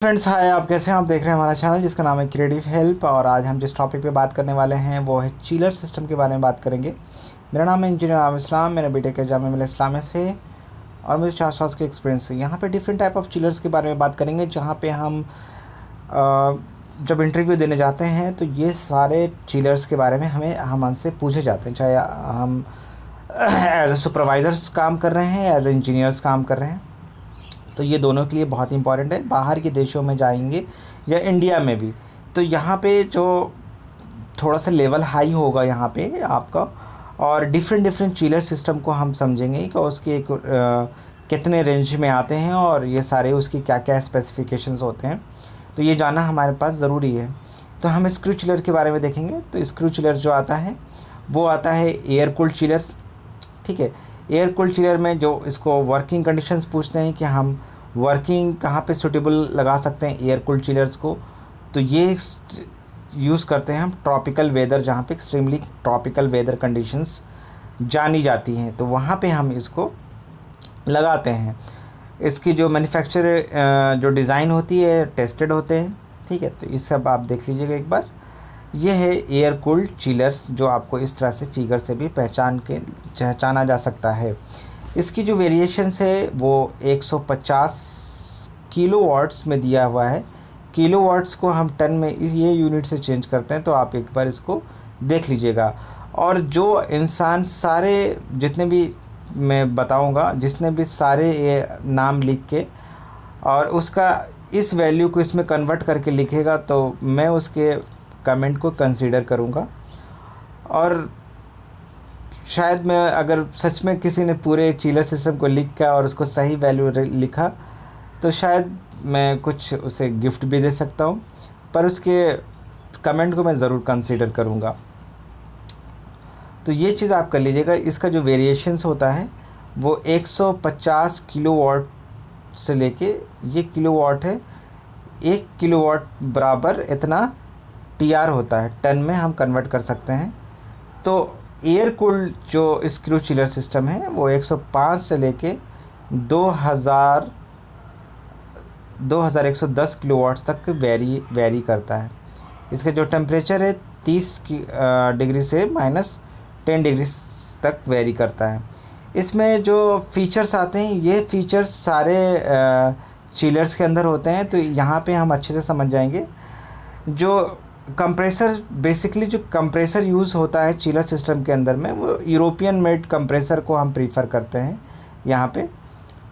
Friends, हाय। आप कैसे हैं? आप देख रहे हैं हमारा चैनल जिसका नाम है क्रिएटिव हेल्प। और आज हम जिस टॉपिक पे बात करने वाले हैं वो है चिलर सिस्टम के बारे में बात करेंगे। मेरा नाम है इंजीनियर आमिर इस्लाम। मैंने बीटेक जामिया मिल्लिया इस्लामिया से और मुझे 4 साल के एक्सपीरियंस है। यहाँ पे डिफरेंट टाइप ऑफ चिलर्स के बारे में बात करेंगे, जहाँ पे हम जब इंटरव्यू देने जाते हैं तो ये सारे चिलर्स के बारे में हमसे पूछे जाते हैं, चाहे हम एज ए सुपरवाइज़र्स काम कर रहे हैं, एज ए इंजीनियर्स काम कर रहे हैं। तो ये दोनों के लिए बहुत इंपॉर्टेंट है। बाहर के देशों में जाएंगे या इंडिया में भी, तो यहाँ पे जो थोड़ा सा लेवल हाई होगा यहाँ पे आपका, और डिफरेंट डिफरेंट चिलर सिस्टम को हम समझेंगे कि उसके कितने रेंज में आते हैं और ये सारे उसकी क्या क्या स्पेसिफिकेशंस होते हैं। तो ये जानना हमारे पास ज़रूरी है। तो हम स्क्रू चिलर के बारे में देखेंगे। तो स्क्रू चिलर जो आता है वो आता है एयर कूल्ड चिलर। ठीक है, एयर कूल्ड चिलर में जो इसको वर्किंग कंडीशंस पूछते हैं कि हम वर्किंग कहाँ पे सूटेबल लगा सकते हैं एयर कूल्ड चिलर्स को, तो ये यूज़ करते हैं हम ट्रॉपिकल वेदर, जहाँ पे एक्सट्रीमली ट्रॉपिकल वेदर कंडीशंस जानी जाती हैं, तो वहाँ पे हम इसको लगाते हैं। इसकी जो मैन्युफैक्चर जो डिज़ाइन होती है टेस्टेड होते हैं। ठीक है, तो ये सब आप देख लीजिएगा एक बार। ये है एयर कूल्ड चिलर, जो आपको इस तरह से फिगर से भी पहचाना जा सकता है। इसकी जो वेरिएशंस है वो 150 किलोवाट्स में दिया हुआ है। किलोवाट्स को हम टन में ये यूनिट से चेंज करते हैं, तो आप एक बार इसको देख लीजिएगा। और जो इंसान सारे जितने भी मैं बताऊंगा, जिसने भी सारे ये नाम लिख के और उसका इस वैल्यू को इसमें कन्वर्ट करके लिखेगा, तो मैं उसके कमेंट को कंसीडर करूँगा। और शायद मैं अगर सच में किसी ने पूरे चिलर सिस्टम को लिख कर और उसको सही वैल्यू लिखा, तो शायद मैं कुछ उसे गिफ्ट भी दे सकता हूँ, पर उसके कमेंट को मैं ज़रूर कंसीडर करूँगा। तो ये चीज़ आप कर लीजिएगा। इसका जो वेरिएशंस होता है वो 150 किलोवाट से लेके, ये किलोवाट है, 1 किलोवाट बराबर इतना TR होता है, टन में हम कन्वर्ट कर सकते हैं। तो एयर कूल्ड जो स्क्रू चिलर सिस्टम है वो 105 से लेके 2110 किलोवाट्स तक वेरी करता है। इसका जो टेम्परेचर है 30 डिग्री से -10 डिग्री तक वेरी करता है। इसमें जो फीचर्स आते हैं, ये फीचर्स सारे चिलर्स के अंदर होते हैं, तो यहाँ पे हम अच्छे से समझ जाएंगे। जो कंप्रेसर, बेसिकली जो कंप्रेसर यूज़ होता है चिलर सिस्टम के अंदर में, वो यूरोपियन मेड कंप्रेसर को हम प्रीफर करते हैं। यहाँ पे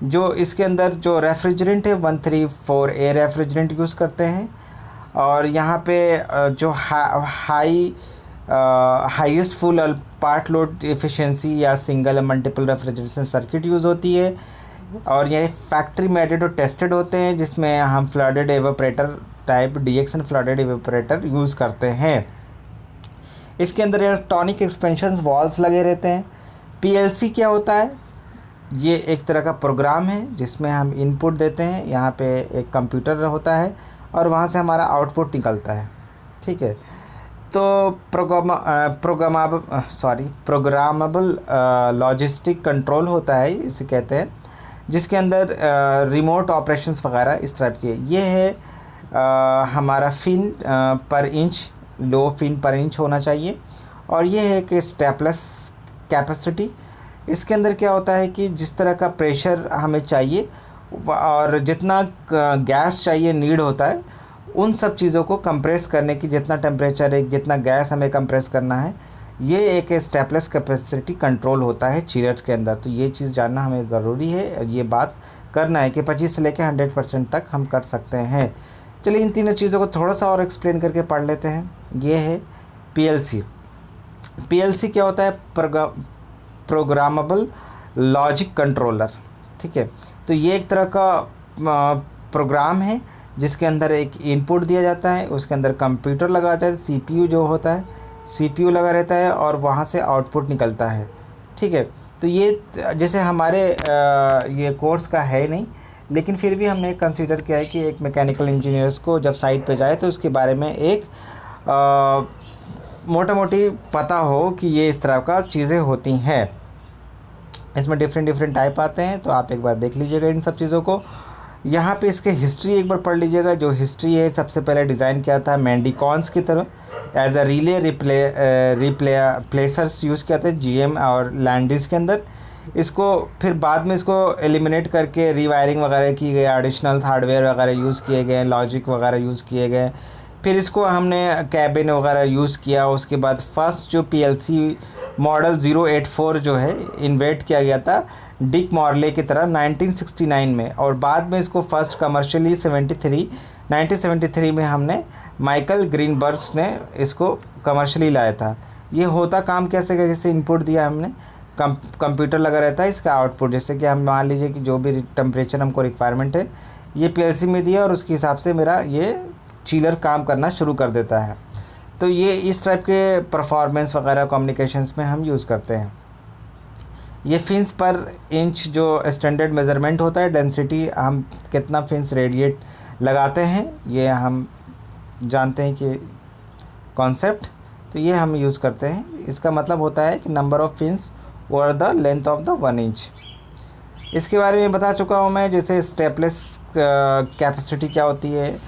जो इसके अंदर जो रेफ्रिजरेंट है 134A रेफ्रिजरेंट यूज़ करते हैं। और यहाँ पे जो highest full part load efficiency या single multiple refrigeration circuit use होती है। और ये फैक्ट्री मेडेड और टेस्टेड होते हैं, जिसमें हम flooded evaporator type DX flooded evaporator use करते हैं। इसके अंदर इलेक्ट्रॉनिक एक्सपेंशन वाल्व्स लगे रहते हैं। PLC क्या होता है? ये एक तरह का प्रोग्राम है जिसमें हम इनपुट देते हैं। यहाँ पे एक कंप्यूटर होता है और वहाँ से हमारा आउटपुट निकलता है। ठीक है, तो प्रोग्रामेबल लॉजिस्टिक कंट्रोल होता है, इसे कहते हैं, जिसके अंदर रिमोट ऑपरेशंस वगैरह इस टाइप के। ये है हमारा फिन पर इंच, लो फिन पर इंच होना चाहिए। और ये है कि स्टेपलेस कैपेसिटी। इसके अंदर क्या होता है कि जिस तरह का प्रेशर हमें चाहिए और जितना गैस चाहिए नीड होता है, उन सब चीज़ों को कंप्रेस करने की, जितना टेम्परेचर है, जितना गैस हमें कंप्रेस करना है, ये एक स्टेपलेस कैपेसिटी कंट्रोल होता है चिलर्स के अंदर। तो ये चीज़ जानना हमें ज़रूरी है। ये बात करना है कि 25 से लेकर 100% तक हम कर सकते हैं। चलिए इन तीनों चीज़ों को थोड़ा सा और एक्सप्लेन करके पढ़ लेते हैं। ये है PLC। PLC क्या होता है? Programmable logic controller. ठीक है, तो ये एक तरह का प्रोग्राम है जिसके अंदर एक इनपुट दिया जाता है, उसके अंदर कंप्यूटर लगा जाता है, CPU जो होता है, CPU लगा रहता है और वहाँ से आउटपुट निकलता है। ठीक है, तो ये जैसे हमारे ये कोर्स का है नहीं, लेकिन फिर भी हमने कंसीडर किया है कि एक मैकेनिकल इंजीनियर्स को जब साइट पे जाए तो उसके बारे में एक मोटा मोटी पता हो कि ये इस तरह का चीज़ें होती हैं। इसमें डिफरेंट टाइप आते हैं, तो आप एक बार देख लीजिएगा इन सब चीज़ों को। यहाँ पे इसके हिस्ट्री एक बार पढ़ लीजिएगा। जो हिस्ट्री है, सबसे पहले डिज़ाइन किया था मेंडिकॉन्स की तरह एज अ रिले रिप्लेसर्स यूज़ किया था जीएम और लैंडिस के अंदर। इसको फिर बाद में इसको एलिमिनेट करके रीवायरिंग वगैरह की गई, एडिशनल हार्डवेयर वगैरह यूज़ किए गए, लॉजिक वगैरह यूज़ किए गए। फिर इसको हमने कैबिन वगैरह यूज़ किया। उसके बाद फर्स्ट जो पीएलसी मॉडल 084 जो है इन्वेंट किया गया था डिक मॉर्ले की तरह 1969 में, और बाद में इसको फर्स्ट कमर्शियली 1973 में हमने माइकल ग्रीनबर्ग्स ने इसको कमर्शियली लाया था। ये होता काम कैसे, जैसे इनपुट दिया हमने, कंप्यूटर लगा रहता है, इसका आउटपुट जैसे कि हम मान लीजिए कि जो भी टेम्परेचर हमको रिक्वायरमेंट है ये पीएलसी में दिया और उसके हिसाब से मेरा ये चिलर काम करना शुरू कर देता है। तो ये इस टाइप के परफॉर्मेंस वगैरह कम्युनिकेशंस में हम यूज़ करते हैं। ये फिन्स पर इंच जो स्टैंडर्ड मेज़रमेंट होता है, डेंसिटी हम कितना फिन्स रेडिएट लगाते हैं ये हम जानते हैं कि कॉन्सेप्ट, तो ये हम यूज़ करते हैं। इसका मतलब होता है कि number of fins over the length of the 1 inch. इसके बारे में बता चुका हूँ मैं, जैसे स्टेपलेस कैपेसिटी क्या होती है।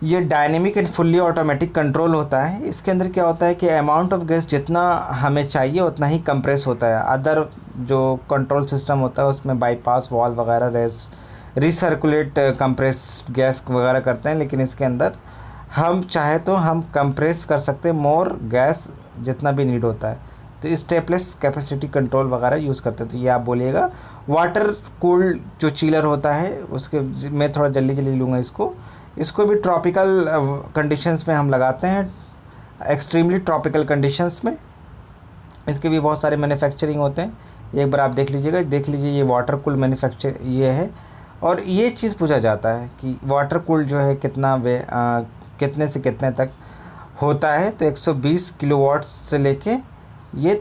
ये dynamic and fully automatic control होता है। इसके अंदर क्या होता है कि अमाउंट ऑफ गैस जितना हमें चाहिए उतना ही कंप्रेस होता है। अदर जो कंट्रोल सिस्टम होता है उसमें बाईपास वाल्व वगैरह रिसर्कुलेट कंप्रेस गैस वगैरह करते हैं, लेकिन इसके अंदर हम चाहे तो हम कंप्रेस कर सकते हैं मोर गैस जितना भी नीड होता है। तो स्टेपलेस कैपेसिटी कंट्रोल वगैरह यूज़ करते हैं। तो ये आप बोलिएगा। वाटर कूल्ड जो चिलर होता है उसके मैं थोड़ा जल्दी लूँगा इसको भी ट्रॉपिकल कंडीशंस में हम लगाते हैं, एक्सट्रीमली ट्रॉपिकल कंडीशंस में। इसके भी बहुत सारे मैन्युफैक्चरिंग होते हैं। एक बार आप देख लीजिएगा, ये वाटर कूल मैन्युफैक्चर ये है। और ये चीज़ पूछा जाता है कि वाटर कूल जो है कितने से कितने तक होता है। तो 120 किलोवाट से लेके ये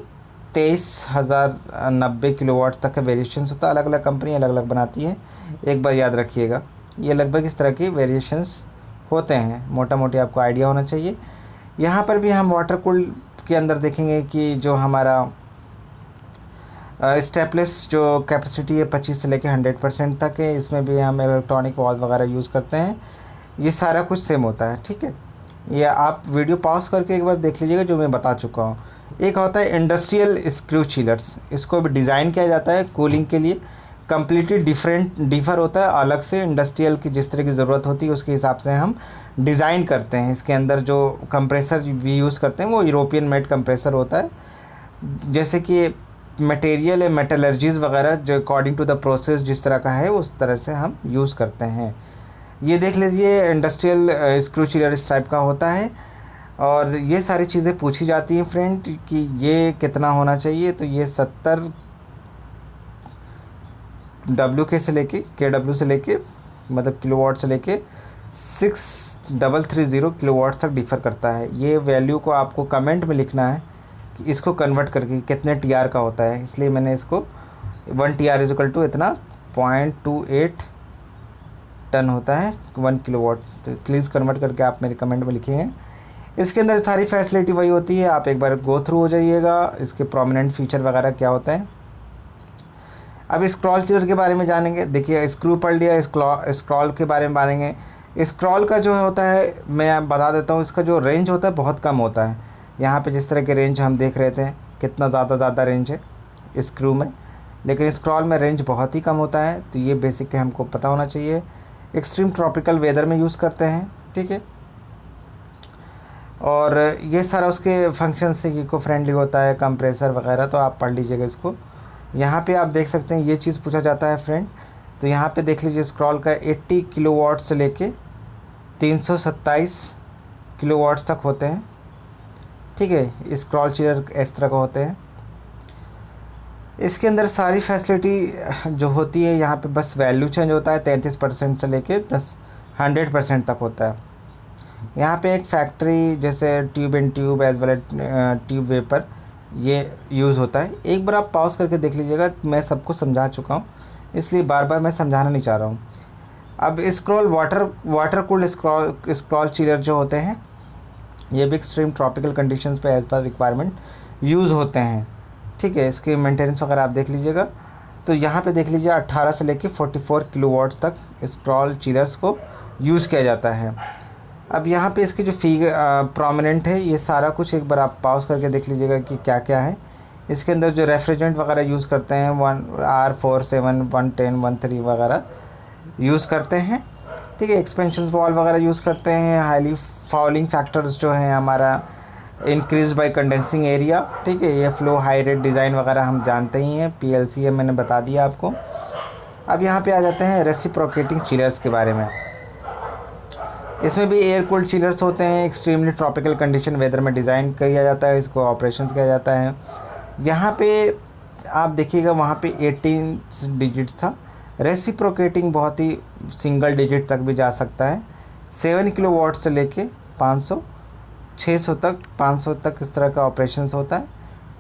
23,090 किलोवाट तक का वेरिएशंस होता है। अलग अलग कंपनी अलग अलग बनाती है, एक बार याद रखिएगा। ये लगभग इस तरह के वेरिएशंस होते हैं, मोटा मोटी आपको आइडिया होना चाहिए। यहाँ पर भी हम वाटर कूल के अंदर देखेंगे कि जो हमारा स्टेपलेस जो कैपेसिटी है 25 से लेकर 100% तक है। इसमें भी हम इलेक्ट्रॉनिक वाल्व वगैरह यूज़ करते हैं। ये सारा कुछ सेम होता है, ठीक है। ये आप वीडियो पॉज करके एक बार देख लीजिएगा जो मैं बता चुका हूँ। एक होता है इंडस्ट्रियल स्क्रू चिलर्स, इसको भी डिज़ाइन किया जाता है कूलिंग के लिए। कम्प्लीटली डिफ़र होता है अलग से। इंडस्ट्रियल की जिस तरह की ज़रूरत होती है उसके हिसाब से हम डिज़ाइन करते हैं। इसके अंदर जो कंप्रेसर भी यूज़ करते हैं वो यूरोपियन मेड कंप्रेसर होता है। जैसे कि मटेरियल है, मेटलर्जीज़ वगैरह जो अकॉर्डिंग टू द प्रोसेस जिस तरह का है उस तरह से हम यूज़ करते हैं। ये देख लीजिए इंडस्ट्रियल स्क्रू चिलर इस टाइप का होता है। और ये सारी चीज़ें पूछी जाती हैं फ्रेंड कि ये कितना होना चाहिए। तो ये 70 WK से लेके KW से लेके मतलब किलोवाट से लेके 6330 किलोवाट तक डिफ़र करता है। ये वैल्यू को आपको कमेंट में लिखना है कि इसको कन्वर्ट करके कितने TR का होता है। इसलिए मैंने इसको 1 TR इज़ टू इतना 0.28 टन होता है 1 किलोवाट। तो प्लीज़ कन्वर्ट करके आप मेरे कमेंट में लिखेंगे। इसके अंदर सारी फैसिलिटी वही होती है, आप एक बार गो थ्रू हो जाइएगा। इसके प्रोमिनेंट फीचर वगैरह क्या होता है। अब स्क्रॉल चिलर के बारे में जानेंगे। देखिए स्क्रू पढ़ लिया, स्क्रॉल के बारे में जानेंगे। स्क्रॉल का जो होता है मैं बता देता हूँ, इसका जो रेंज होता है बहुत कम होता है। यहाँ पे जिस तरह के रेंज हम देख रहे थे कितना ज़्यादा रेंज है स्क्रू में, लेकिन स्क्रॉल में रेंज बहुत ही कम होता है। तो ये बेसिक हमको पता होना चाहिए। एक्सट्रीम ट्रॉपिकल वेदर में यूज़ करते हैं, ठीक है। और ये सारा उसके फंक्शन से इको फ्रेंडली होता है, कंप्रेसर वगैरह। तो आप पढ़ लीजिएगा इसको। यहाँ पे आप देख सकते हैं ये चीज़ पूछा जाता है फ्रेंड। तो यहाँ पे देख लीजिए स्क्रॉल का 80 किलोवाट से लेके 327 किलोवाट्स तक होते हैं, ठीक है। स्क्रॉल चिलर इस तरह का होते हैं। इसके अंदर सारी फैसिलिटी जो होती है यहाँ पे बस वैल्यू चेंज होता है। 33% से लेके 100% तक होता है। यहाँ पे एक फैक्ट्री जैसे tube and tube as well tube vapour ये यूज़ होता है। एक बार आप पॉज करके देख लीजिएगा, मैं सबको समझा चुका हूँ इसलिए बार बार मैं समझाना नहीं चाह रहा हूँ। अब scroll water cooled scroll chiller जो होते हैं ये भी एक्सट्रीम ट्रॉपिकल कंडीशंस पे एज पर रिक्वायरमेंट यूज़ होते हैं, ठीक है। इसके मेंटेनेंस वगैरह आप देख लीजिएगा। तो तो यहाँ पे देख लीजिए 18 से लेके 44 किलोवाट्स तक स्क्रॉल चिलर्स को यूज़ किया जाता है। अब यहाँ पे इसकी जो प्रोमिनेंट है, ये सारा कुछ एक बार आप पॉज करके देख लीजिएगा कि क्या क्या है। इसके अंदर जो रेफ्रिजरेंट वगैरह यूज़ करते हैं, R47, 110, 13 वगैरह यूज़ करते हैं, ठीक है। एक्सपेंशन वॉल वगैरह यूज़ करते हैं। हाईली फाउलिंग फैक्टर्स जो है हमारा इंक्रीज बाय कंडेंसिंग एरिया, ठीक है। ये फ्लो हाई रेट डिज़ाइन वगैरह हम जानते ही हैं, PLC मैंने बता दिया आपको। अब यहाँ पे आ जाते हैं रेसिप्रोकेटिंग चिलर्स के बारे में। इसमें भी एयर कूल्ड चिलर्स होते हैं। एक्सट्रीमली ट्रॉपिकल कंडीशन वेदर में डिज़ाइन किया जाता है, इसको ऑपरेशंस किया जाता है। यहाँ पे आप देखिएगा, वहाँ पे 18 डिजिट्स था। रेसिप्रोकेटिंग बहुत ही सिंगल डिजिट तक भी जा सकता है। 7 किलोवाट से लेके 500, 600 तक, 500 तक इस तरह का ऑपरेशंस होता है।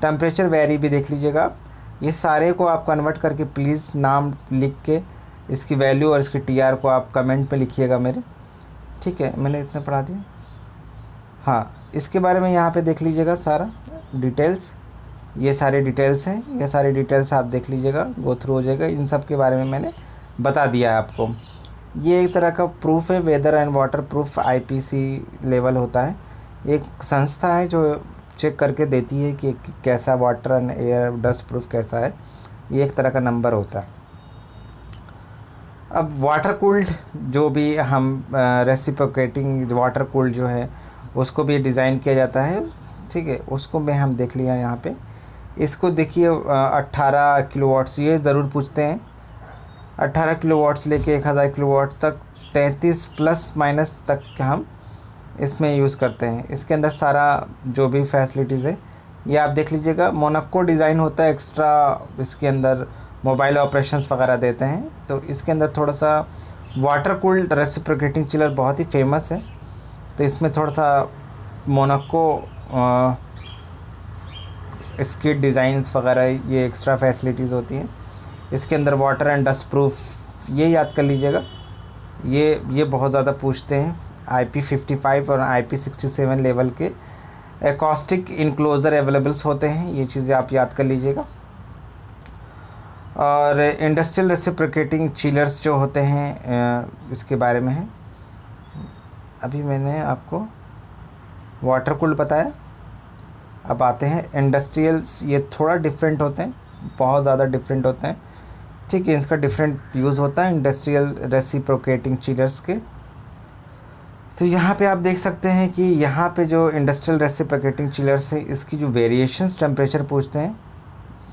टेम्परेचर वेरी भी देख लीजिएगा आप। ये सारे को आप कन्वर्ट करके प्लीज़ नाम लिख के इसकी वैल्यू और इसकी TR को आप कमेंट में लिखिएगा मेरे, ठीक है। मैंने इतना पढ़ा दिया। हाँ, इसके बारे में यहाँ पे देख लीजिएगा सारा डिटेल्स। ये सारे डिटेल्स हैं, ये सारे डिटेल्स आप देख लीजिएगा, गो थ्रू हो जाएगा। इन सब के बारे में मैंने बता दिया है आपको। ये एक तरह का प्रूफ है, weather and water proof IPC level होता है। एक संस्था है जो चेक करके देती है कि कैसा water and air dust proof कैसा है। ये एक तरह का नंबर होता है। अब वाटर कूल्ड जो भी हम रेसिप्रोकेटिंग वाटर कूल्ड जो है उसको भी डिज़ाइन किया जाता है, ठीक है। उसको मैं हम देख लिया यहाँ पे। इसको देखिए 18 किलोवाट्स, ये ज़रूर पूछते हैं। 18 किलोवाट्स लेके 1000 किलोवाट तक 33 प्लस माइनस तक हम इसमें यूज़ करते हैं। इसके अंदर सारा जो भी फैसिलिटीज़ है ये आप देख लीजिएगा। मोनाको डिज़ाइन होता है, एक्स्ट्रा इसके अंदर मोबाइल ऑपरेशंस वगैरह देते हैं। तो इसके अंदर थोड़ा सा वाटर कूल्ड रेसिप्रोकेटिंग चिलर बहुत ही फेमस है, तो इसमें थोड़ा सा मोनाको इसकी डिज़ाइंस वगैरह ये एक्स्ट्रा फैसिलिटीज़ होती हैं। इसके अंदर वाटर एंड डस्ट प्रूफ, ये याद कर लीजिएगा। ये बहुत ज़्यादा पूछते हैं। IP55 और IP67 लेवल के एकॉस्टिक इनक्लोज़र अवेलेबल्स होते हैं, ये चीज़ें आप याद कर लीजिएगा। और इंडस्ट्रियल रेसिप्रोकेटिंग चिलर्स जो होते हैं इसके बारे में है। अभी मैंने आपको वाटर कूल्ड बताया। अब आते हैं इंडस्ट्रियल्स। ये थोड़ा डिफरेंट होते हैं, बहुत ज़्यादा डिफरेंट होते हैं, ठीक है। इसका डिफरेंट यूज़ होता है इंडस्ट्रियल रेसिप्रोकेटिंग चिलर्स के। तो यहाँ पे आप देख सकते हैं कि यहाँ पे जो इंडस्ट्रियल रेसिप्रोकेटिंग चिलर्स है, इसकी जो वेरिएशंस टेम्परेचर पूछते हैं,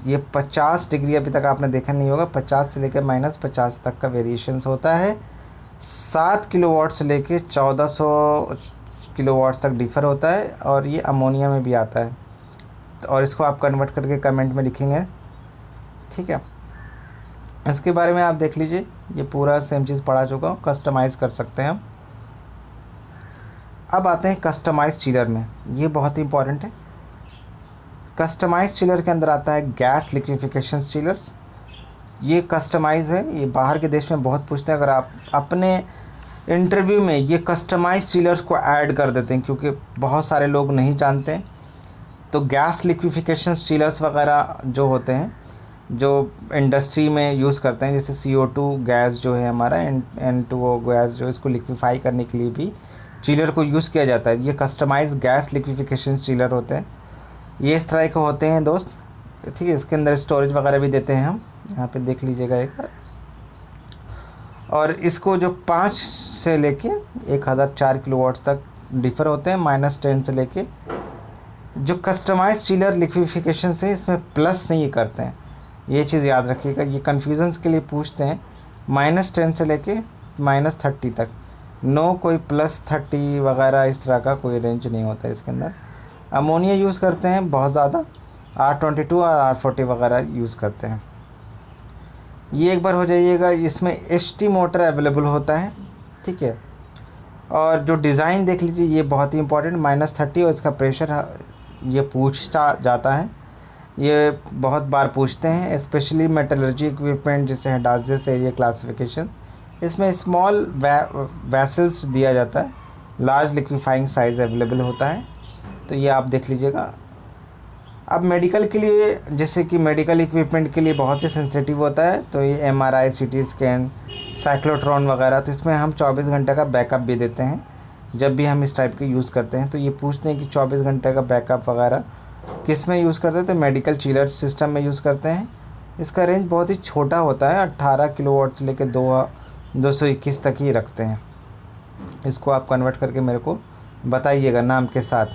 ये 50 डिग्री अभी तक आपने देखा नहीं होगा। 50 से लेकर -50 तक का वेरिएशंस होता है। 7 किलोवाट से लेकर 1400 किलोवाट्स तक डिफ़र होता है। और ये अमोनिया में भी आता है, और इसको आप कन्वर्ट करके कमेंट में लिखेंगे, ठीक है। इसके बारे में आप देख लीजिए, ये पूरा सेम चीज़ पढ़ा चुका हूँ। कस्टमाइज़ कर सकते हैं हम। अब आते हैं कस्टमाइज चिलर में, ये बहुत ही इंपॉर्टेंट है। कस्टमाइज चिलर के अंदर आता है गैस लिक्विफिकेशन चिलर्स। ये कस्टमाइज़ है, ये बाहर के देश में बहुत पूछते हैं। अगर आप अपने इंटरव्यू में ये कस्टमाइज चिलर्स को ऐड कर देते हैं, क्योंकि बहुत सारे लोग नहीं जानते हैं। तो गैस लिक्विफिकेशन चिलर्स वगैरह जो होते हैं, जो इंडस्ट्री में यूज़ करते हैं, जैसे CO2 गैस जो है हमारा, N2O गैस जो, इसको लिक्विफाई करने के लिए भी चिलर को यूज़ किया जाता है। ये कस्टमाइज गैस लिक्विफिकेशन चिलर होते हैं। ये इस तरह के होते हैं दोस्त, ठीक है। इसके अंदर स्टोरेज वगैरह भी देते हैं हम, यहाँ पे देख लीजिएगा एक बार। और इसको जो 5 से लेके 1004 किलोवाट्स तक डिफ़र होते हैं, -10 से लेके। जो कस्टमाइज चिलर लिक्विफिकेशन से इसमें प्लस नहीं करते हैं, ये चीज़ याद रखिएगा। ये कन्फ्यूजन्स के लिए पूछते हैं। -10 से लेके -30 तक, नो कोई +30 वगैरह इस तरह का कोई रेंज नहीं होता है इसके अंदर। अमोनिया यूज़ करते हैं बहुत ज़्यादा, R22 और R40 वगैरह यूज़ करते हैं। ये एक बार हो जाइएगा। इसमें HT मोटर अवेलेबल होता है, ठीक है। और जो डिज़ाइन देख लीजिए, ये बहुत ही इंपॉर्टेंट, -30 और इसका प्रेशर ये पूछता जाता है। ये बहुत बार पूछते हैं, स्पेशली मेटलर्जी इक्विपमेंट जैसे हैजार्डस एरिया क्लासिफिकेशन। इसमें स्मॉल वैसल्स दिया जाता है, लार्ज लिक्विफाइंग साइज़ अवेलेबल होता है। तो ये आप देख लीजिएगा। अब मेडिकल के लिए, जैसे कि मेडिकल इक्विपमेंट के लिए बहुत ही सेंसिटिव होता है, तो ये MRI, CT स्कैन, साइक्लोट्रॉन वगैरह, तो इसमें हम 24 घंटे का बैकअप भी देते हैं जब भी हम इस टाइप के यूज़ करते हैं। तो ये पूछते हैं कि 24 घंटे का बैकअप वगैरह किस में यूज़ करते हैं, तो मेडिकल चिलर सिस्टम में यूज़ करते हैं। इसका रेंज बहुत ही छोटा होता है, 18 किलोवाट से लेकर 221 तक ही रखते हैं। इसको आप कन्वर्ट करके मेरे को बताइएगा नाम के साथ।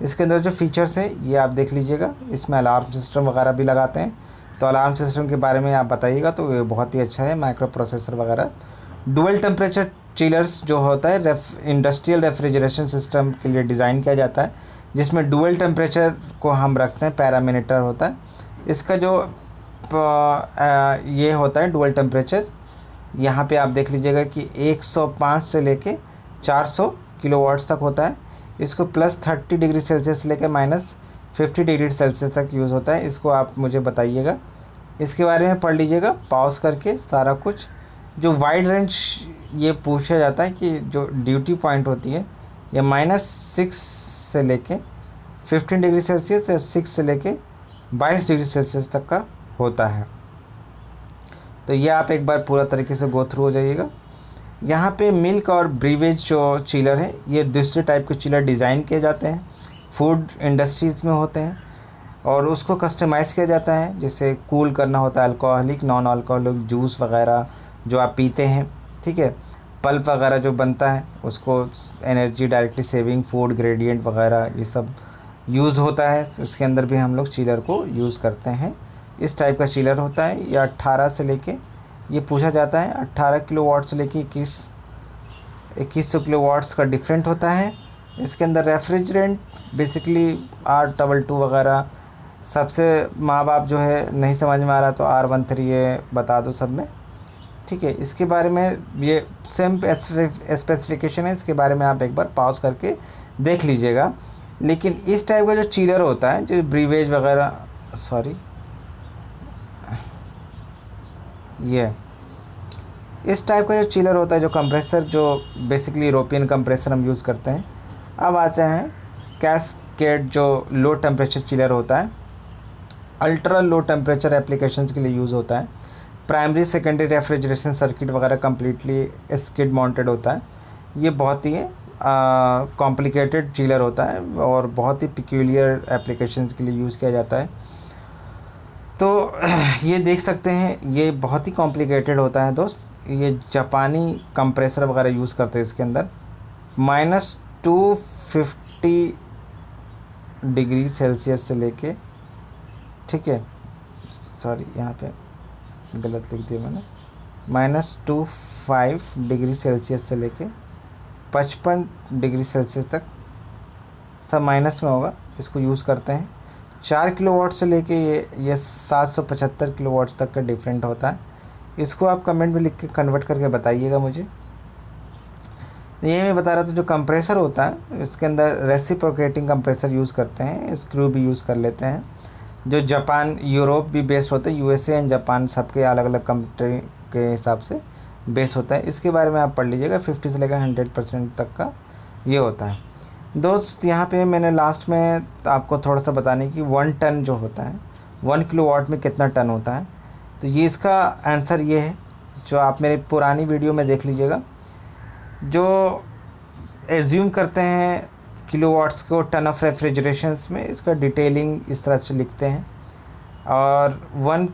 इसके अंदर जो फीचर्स है ये आप देख लीजिएगा। इसमें अलार्म सिस्टम वगैरह भी लगाते हैं, तो अलार्म सिस्टम के बारे में आप बताइएगा, तो ये बहुत ही अच्छा है। माइक्रो प्रोसेसर वगैरह, डुअल टेम्परेचर चिलर्स जो होता है इंडस्ट्रियल रेफ्रिजरेशन सिस्टम के लिए डिज़ाइन किया जाता है, जिसमें डुअल टेम्परेचर को हम रखते हैं, पैरामीटर होता है इसका। जो ये होता है डुअल टेम्परेचर, यहाँ पे आप देख लीजिएगा कि 105 से लेके 400 किलोवाट्स तक होता है। इसको +30 डिग्री सेल्सियस से लेकर -50 डिग्री सेल्सियस तक यूज़ होता है। इसको आप मुझे बताइएगा, इसके बारे में पढ़ लीजिएगा पॉज करके सारा कुछ। जो वाइड रेंज ये पूछा जाता है कि जो ड्यूटी पॉइंट होती है ये -6 से लेके 15 डिग्री सेल्सियस या 6 से लेके 22 डिग्री सेल्सियस तक का होता है। तो ये आप एक बार पूरा तरीके से गो थ्रू हो जाइएगा। यहाँ पे मिल्क और ब्रीवेज जो चिलर है, ये दूसरे टाइप के चिलर डिज़ाइन किए जाते हैं, फूड इंडस्ट्रीज़ में होते हैं, और उसको कस्टमाइज़ किया जाता है। जैसे कूल करना होता है अल्कोहलिक, नॉन अल्कोहलिक जूस वगैरह जो आप पीते हैं, ठीक है, पल्प वगैरह जो बनता है उसको energy directly saving, food gradient वगैरह ये सब यूज़ होता है। उसके अंदर भी हम लोग चिलर को यूज़ करते हैं। इस टाइप का चिलर होता है। ये 18 से लेके, ये पूछा जाता है 18 किलोवाट से लेके 2100 किलोवाट्स का डिफरेंट होता है। इसके अंदर रेफ्रिजरेंट बेसिकली R22 वगैरह, सबसे माँ बाप जो है नहीं समझ में आ रहा तो R13 ये बता दो सब में, ठीक है। इसके बारे में ये सेम स्पेसिफिकेशन है, इसके बारे में आप एक बार पॉज करके देख लीजिएगा। लेकिन इस टाइप का जो चिलर होता है, जो ब्रीवेज वगैरह, ये इस टाइप का जो चिलर होता है, जो कंप्रेसर, जो बेसिकली यूरोपियन कंप्रेसर हम यूज़ करते हैं। अब आते हैं कैस्केड, जो लो टेम्परेचर चिलर होता है, अल्ट्रा लो टेम्परेचर एप्लीकेशंस के लिए यूज़ होता है। प्राइमरी सेकेंडरी रेफ्रिजरेशन सर्किट वगैरह कम्प्लीटली स्किड माउंटेड होता है। ये बहुत ही कॉम्प्लिकेटेड चिलर होता है और बहुत ही पिक्यूलियर एप्लीकेशंस के लिए यूज़ किया जाता है। तो ये देख सकते हैं, ये बहुत ही कॉम्प्लिकेटेड होता है दोस्त। ये जापानी कंप्रेसर वगैरह यूज़ करते हैं इसके अंदर। -250 डिग्री सेल्सियस से लेके, ठीक है, सॉरी यहाँ पे गलत लिख दिया मैंने, -25 डिग्री सेल्सियस से लेके 55 डिग्री सेल्सियस तक, सब माइनस में होगा, इसको यूज़ करते हैं। 4 किलोवाट से लेके ये 775 किलोवाट तक का डिफरेंट होता है। इसको आप कमेंट में लिख के कन्वर्ट करके बताइएगा मुझे। ये मैं बता रहा था, जो कंप्रेसर होता है इसके अंदर रेसिप्रोकेटिंग कंप्रेसर यूज़ करते हैं, स्क्रू भी यूज़ कर लेते हैं। जो जापान, यूरोप भी बेस्ड होता है, USA एंड जापान सबके अलग अलग कंट्री के हिसाब से बेस होता है। इसके बारे में आप पढ़ लीजिएगा। 50 से लेकर 100% तक का ये होता है दोस्त। यहाँ पे मैंने लास्ट में आपको थोड़ा सा बताने की 1 टन जो होता है, 1 किलोवाट में कितना टन होता है, तो ये इसका आंसर ये है, जो आप मेरे पुरानी वीडियो में देख लीजिएगा। जो एज्यूम करते हैं किलोवाट्स को टन ऑफ रेफ्रिजरेशंस में, इसका डिटेलिंग इस तरह से लिखते हैं। और 1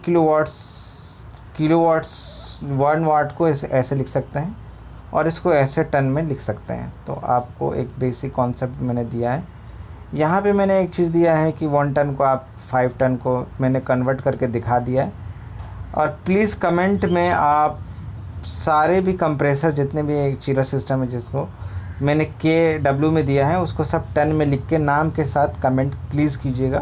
वाट को ऐसे लिख सकते हैं, और इसको ऐसे टन में लिख सकते हैं। तो आपको एक बेसिक कॉन्सेप्ट मैंने दिया है। यहाँ पे मैंने एक चीज़ दिया है कि 1 टन को आप 5 टन को मैंने कन्वर्ट करके दिखा दिया है। और प्लीज़ कमेंट में आप सारे भी कंप्रेसर, जितने भी चिलर सिस्टम है जिसको मैंने KW में दिया है, उसको सब टन में लिख के नाम के साथ कमेंट प्लीज़ कीजिएगा।